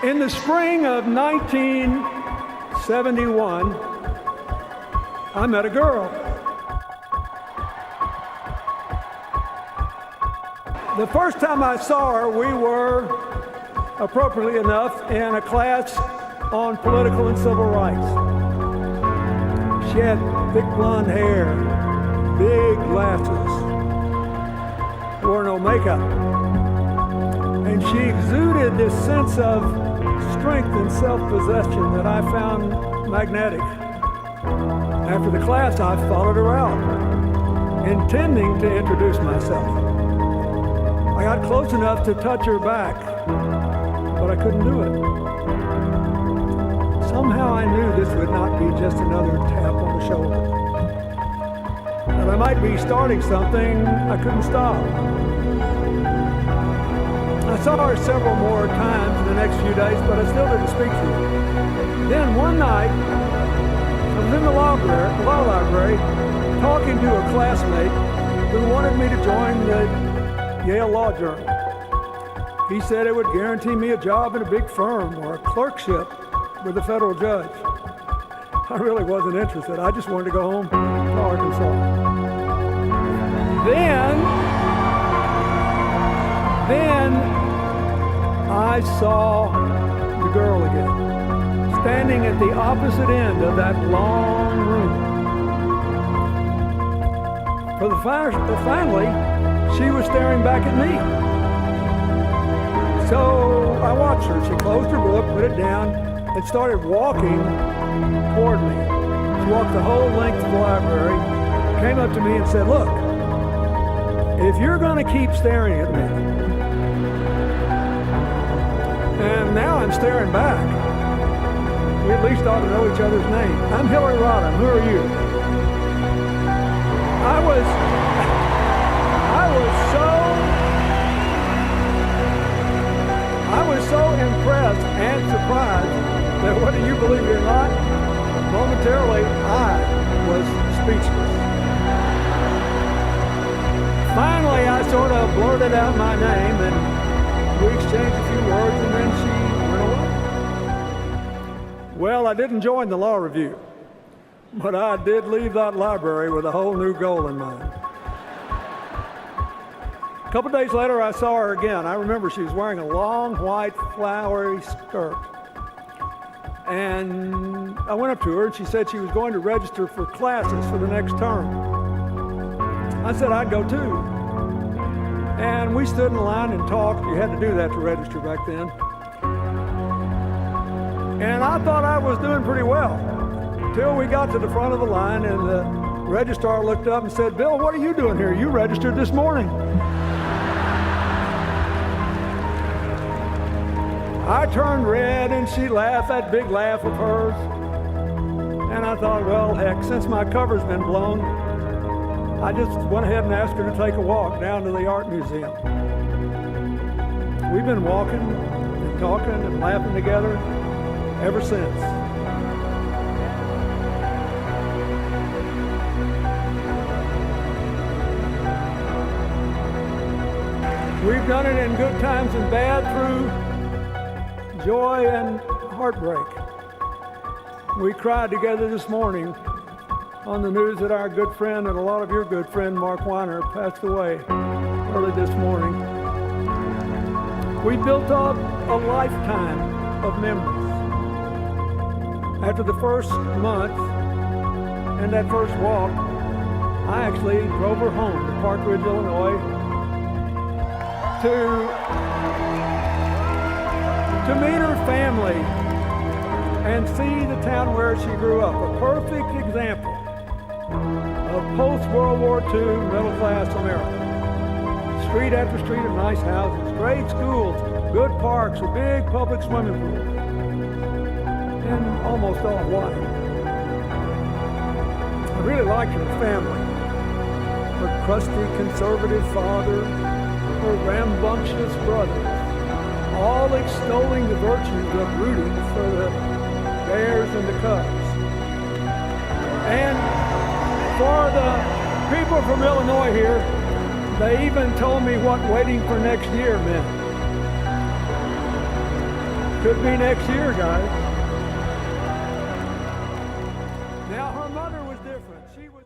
In the spring of 1971, I met a girl. The first time I saw her, we were, appropriately enough, in a class on political and civil rights. She had thick blonde hair, big glasses, wore no makeup, and she exuded this sense of strength and self-possession that I found magnetic. After the class, I followed her out, intending to introduce myself. I got close enough to touch her back, but I couldn't do it. Somehow I knew this would not be just another tap on the shoulder. That I might be starting something I couldn't stop. I saw her several more times in the next few days, but I still didn't speak to her. Then one night, I was in the law library talking to a classmate who wanted me to join the Yale Law Journal. He said it would guarantee me a job in a big firm or a clerkship with a federal judge. I really wasn't interested. I just wanted to go home to Arkansas. Then I saw the girl again, standing at the opposite end of that long room. Finally, she was staring back at me. So I watched her. She closed her book, put it down, and started walking toward me. She walked the whole length of the library, came up to me and said, "Look, if you're going to keep staring at me," and now I'm staring back, we at least ought to know each other's name. I'm Hillary Rodham. Who are you? I was so impressed and surprised that, whether you believe it or not, momentarily I was speechless. Finally, I sort of blurted out my name, and we exchanged a few words, and then she went away. Well, I didn't join the law review, but I did leave that library with a whole new goal in mind. A couple days later, I saw her again. I remember she was wearing a long, white, flowery skirt. And I went up to her, and she said she was going to register for classes for the next term. I said I'd go too. And we stood in line and talked. You had to do that to register back then. And I thought I was doing pretty well, till we got to the front of the line, and the registrar looked up and said, "Bill, what are you doing here? You registered this morning." I turned red, and she laughed, that big laugh of hers. And I thought, well, heck, since my cover's been blown, I just went ahead and asked her to take a walk down to the art museum. We've been walking and talking and laughing together ever since. We've done it in good times and bad, through joy and heartbreak. We cried together this morning on the news that our good friend, and a lot of your good friend, Mark Weiner, passed away early this morning. We built up a lifetime of memories. After the first month and that first walk, I actually drove her home to Park Ridge, Illinois, to meet her family and see the town where she grew up. A perfect example of post-World War II middle-class America. Street after street of nice houses, great schools, good parks, a big public swimming pool, and almost all white. I really liked her family. Her crusty conservative father, her rambunctious brother, all extolling the virtues of rooting for the Bears and the Cubs. And for the people from Illinois here, they even told me what waiting for next year meant. Could be next year, guys. Now, her mother was different. She was...